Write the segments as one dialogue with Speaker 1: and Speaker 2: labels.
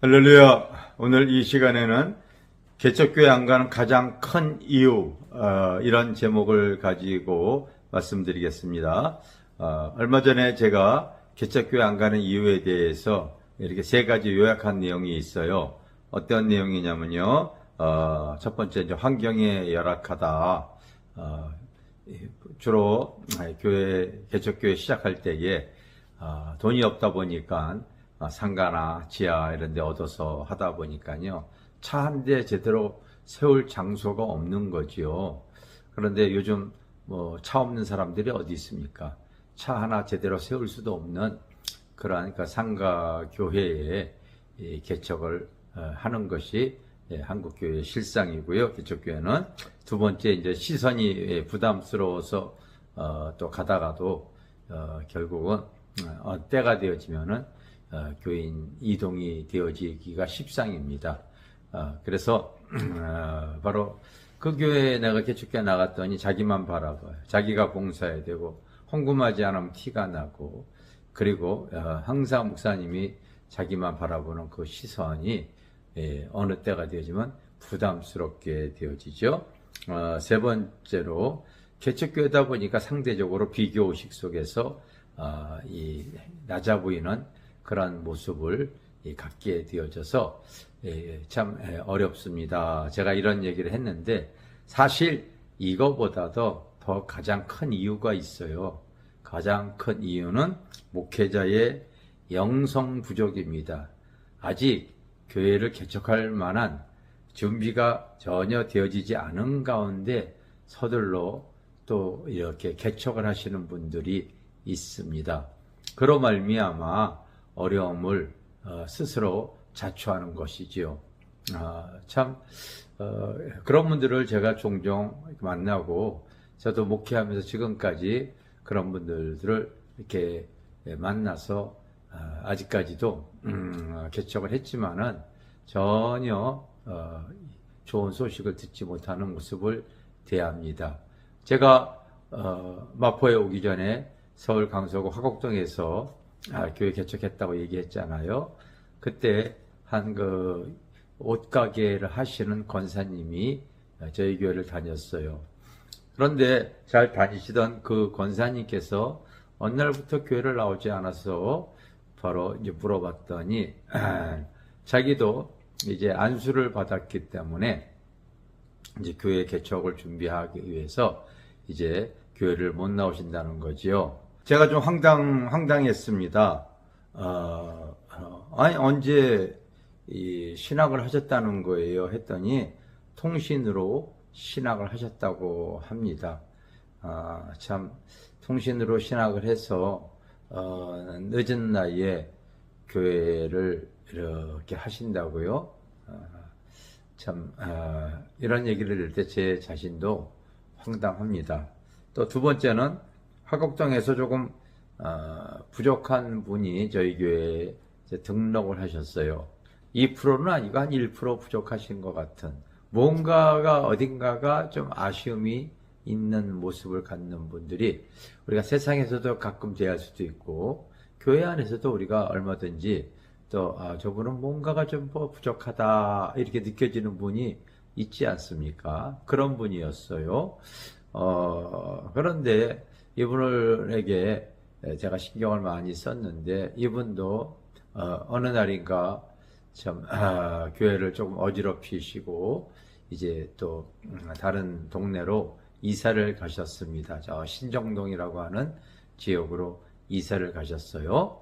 Speaker 1: 할렐루야. 오늘 이 시간에는 개척교회 안 가는 가장 큰 이유, 이런 제목을 가지고 말씀드리겠습니다. 얼마 전에 제가 개척교회 안 가는 이유에 대해서 이렇게 세 가지 요약한 내용이 있어요. 어떤 내용이냐면요. 첫 번째, 이제 환경에 열악하다. 주로 개척교회 시작할 때에 돈이 없다 보니까 상가나 지하 이런 데 얻어서 하다 보니까요. 차 한 대 제대로 세울 장소가 없는 거지요. 그런데 요즘 차 없는 사람들이 어디 있습니까? 차 하나 제대로 세울 수도 없는 그러니까 상가 교회에 개척을 하는 것이 한국교회의 실상이고요. 개척교회는 두 번째 이제 시선이 부담스러워서 또 가다가도 결국은 때가 되어지면은 교인 이동이 되어지기가 십상입니다. 그래서 바로 그 교회에 내가 개척교회 나갔더니 자기만 바라봐요. 자기가 봉사해야 되고 헌금하지 않으면 티가 나고 그리고 항상 목사님이 자기만 바라보는 그 시선이 어느 때가 되어지면 부담스럽게 되어지죠. 세 번째로 개척교회다 보니까 상대적으로 비교의식 속에서 이 낮아 보이는 그런 모습을 갖게 되어져서 참 어렵습니다. 제가 이런 얘기를 했는데 사실 이거보다도 더 가장 큰 이유가 있어요. 가장 큰 이유는 목회자의 영성 부족입니다. 아직 교회를 개척할 만한 준비가 전혀 되어지지 않은 가운데 서둘러 또 이렇게 개척을 하시는 분들이 있습니다. 그로 말미암아 어려움을 스스로 자초하는 것이지요. 그런 분들을 제가 종종 만나고 저도 목회하면서 지금까지 그런 분들을 이렇게 만나서 아직까지도 개척을 했지만은 전혀 좋은 소식을 듣지 못하는 모습을 대합니다. 제가 마포에 오기 전에 서울 강서구 화곡동에서 교회 개척했다고 얘기했잖아요. 그때 한 옷가게를 하시는 권사님이 저희 교회를 다녔어요. 그런데 잘 다니시던 그 권사님께서 어느 날부터 교회를 나오지 않아서 바로 이제 물어봤더니 자기도 이제 안수를 받았기 때문에 이제 교회 개척을 준비하기 위해서 이제 교회를 못 나오신다는 거지요. 제가 좀 황당했습니다. 아니, 언제 신학을 하셨다는 거예요? 했더니, 통신으로 신학을 하셨다고 합니다. 통신으로 신학을 해서, 늦은 나이에 교회를 이렇게 하신다고요? 이런 얘기를 들을 때 제 자신도 황당합니다. 또 두 번째는, 화곡동에서 조금 부족한 분이 저희 교회에 등록을 하셨어요. 2%는 아니고 한 1% 부족하신 것 같은 뭔가가 어딘가가 좀 아쉬움이 있는 모습을 갖는 분들이 우리가 세상에서도 가끔 대할 수도 있고 교회 안에서도 우리가 얼마든지 또 저분은 뭔가가 좀 부족하다 이렇게 느껴지는 분이 있지 않습니까? 그런 분이었어요. 그런데 이분에게 제가 신경을 많이 썼는데 이분도 어느 날인가 교회를 조금 어지럽히시고 이제 또 다른 동네로 이사를 가셨습니다. 저 신정동이라고 하는 지역으로 이사를 가셨어요.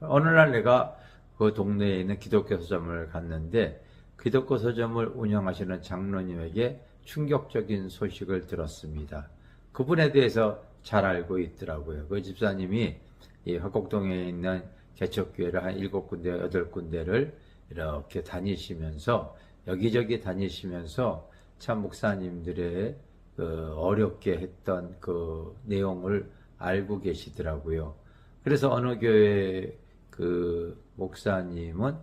Speaker 1: 어느 날 내가 그 동네에 있는 기독교 서점을 갔는데 기독교 서점을 운영하시는 장로님에게 충격적인 소식을 들었습니다. 그분에 대해서 잘 알고 있더라고요. 그 집사님이 이 화곡동에 있는 개척교회를 한 7군데, 8군데를 이렇게 다니시면서 여기저기 다니시면서 참 목사님들의 어렵게 했던 그 내용을 알고 계시더라고요. 그래서 어느 교회 그 목사님은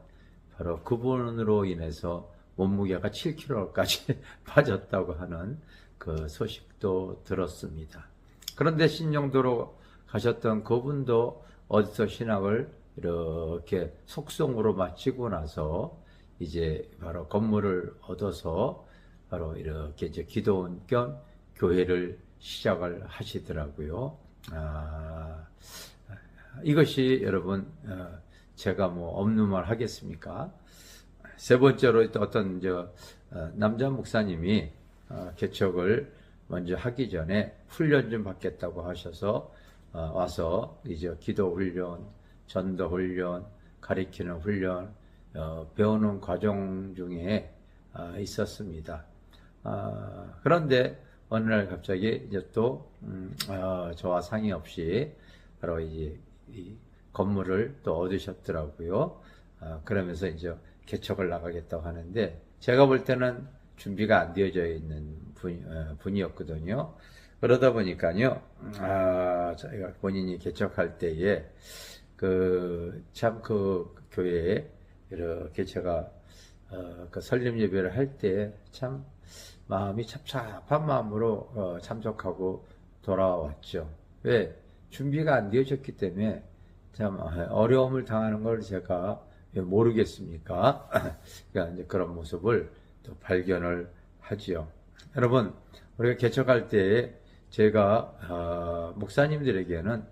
Speaker 1: 바로 그분으로 인해서 몸무게가 7kg까지 빠졌다고 하는 그 소식도 들었습니다. 그런데 신정도로 가셨던 그분도 어디서 신학을 이렇게 속성으로 마치고 나서 이제 바로 건물을 얻어서 바로 이렇게 이제 기도원 겸 교회를 시작을 하시더라고요. 이것이 여러분, 제가 뭐 없는 말 하겠습니까? 세 번째로 또 어떤 남자 목사님이 개척을 먼저 하기 전에 훈련 좀 받겠다고 하셔서 와서 이제 기도 훈련, 전도 훈련, 가리키는 훈련, 배우는 과정 중에 있었습니다. 그런데 어느 날 갑자기 이제 또 저와 상의 없이 바로 이제 이 건물을 또 얻으셨더라고요. 그러면서 이제 개척을 나가겠다고 하는데 제가 볼 때는 준비가 안 되어져 있는 분이었거든요. 그러다 보니까요, 저희가 본인이 개척할 때에 참 그 교회에 이렇게 제가 그 설립 예배를 할 때 참 마음이 찹찹한 마음으로 참석하고 돌아왔죠. 왜? 준비가 안 되어졌기 때문에 참 어려움을 당하는 걸 제가 모르겠습니까? 그러니까 이제 그런 모습을 또 발견을 하지요. 여러분, 우리가 개척할 때 제가 목사님들에게는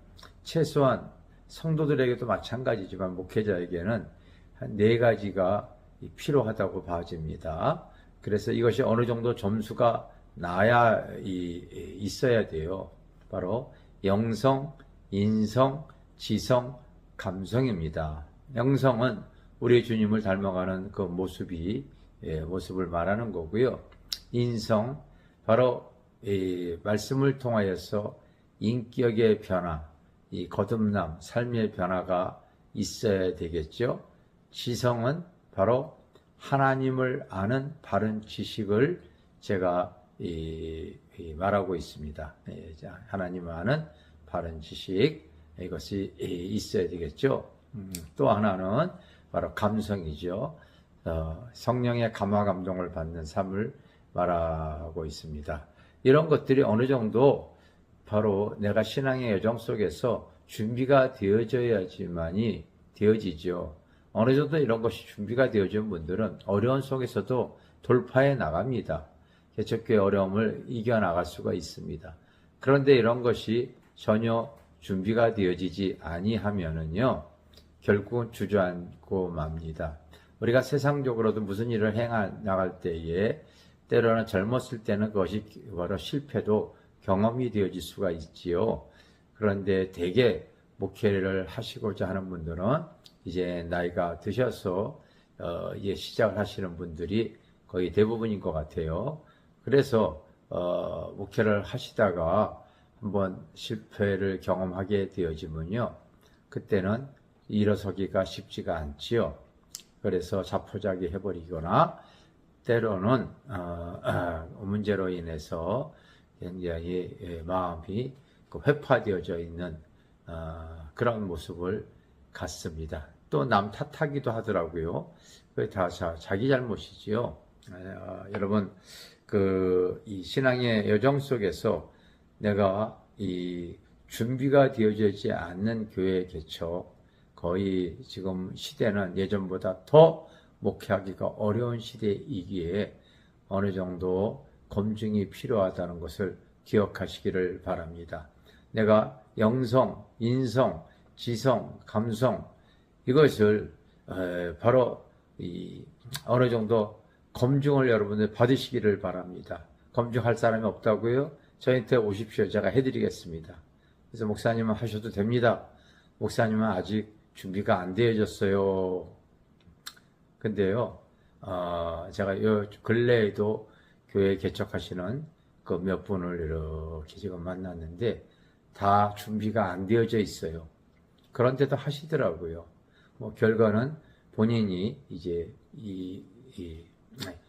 Speaker 1: 최소한 성도들에게도 마찬가지지만 목회자에게는 한 4가지가 필요하다고 봐집니다. 그래서 이것이 어느 정도 점수가 나야 있어야 돼요. 바로 영성, 인성, 지성, 감성입니다. 영성은 우리 주님을 닮아가는 그 모습을 말하는 거고요. 인성, 바로 이 말씀을 통하여서 인격의 변화, 이 거듭남, 삶의 변화가 있어야 되겠죠. 지성은 바로 하나님을 아는 바른 지식을 제가 말하고 있습니다. 하나님을 아는 바른 지식, 이것이 있어야 되겠죠. 또 하나는 바로 감성이죠. 성령의 감화 감동을 받는 삶을 말하고 있습니다. 이런 것들이 어느 정도 바로 내가 신앙의 여정 속에서 준비가 되어져야지만이 되어지죠. 어느 정도 이런 것이 준비가 되어진 분들은 어려운 속에서도 돌파해 나갑니다. 개척교회 어려움을 이겨나갈 수가 있습니다. 그런데 이런 것이 전혀 준비가 되어지지 아니하면은요, 결국은 주저앉고 맙니다. 우리가 세상적으로도 무슨 일을 나갈 때에 때로는 젊었을 때는 그것이 바로 실패도 경험이 되어질 수가 있지요. 그런데 대개 목회를 하시고자 하는 분들은 이제 나이가 드셔서 이제 시작을 하시는 분들이 거의 대부분인 것 같아요. 그래서 목회를 하시다가 한번 실패를 경험하게 되어지면요, 그때는 일어서기가 쉽지가 않지요. 그래서 자포자기 해버리거나 때로는 문제로 인해서 굉장히 마음이 회파되어져 있는 그런 모습을 갖습니다. 또 남 탓하기도 하더라고요. 그게 다 자기 잘못이지요. 여러분, 이 신앙의 여정 속에서 내가 이 준비가 되어지지 않는 교회 개척, 거의 지금 시대는 예전보다 더 목회하기가 어려운 시대이기에 어느 정도 검증이 필요하다는 것을 기억하시기를 바랍니다. 내가 영성, 인성, 지성, 감성, 이것을 바로 어느 정도 검증을 여러분들 받으시기를 바랍니다. 검증할 사람이 없다고요? 저한테 오십시오. 제가 해드리겠습니다. 그래서 목사님은 하셔도 됩니다. 목사님은 아직 준비가 안 되어졌어요. 근데요, 제가 요 근래에도 교회 개척하시는 그 몇 분을 이렇게 지금 만났는데 다 준비가 안 되어져 있어요. 그런데도 하시더라고요. 결과는 본인이 이제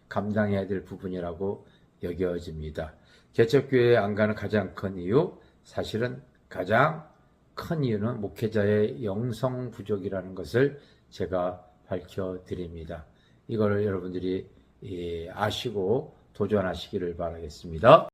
Speaker 1: 감당해야 될 부분이라고 여겨집니다. 개척교회에 안 가는 가장 큰 이유, 사실은 가장 큰 이유는 목회자의 영성 부족이라는 것을 제가 밝혀드립니다. 이거를 여러분들이 아시고 도전하시기를 바라겠습니다.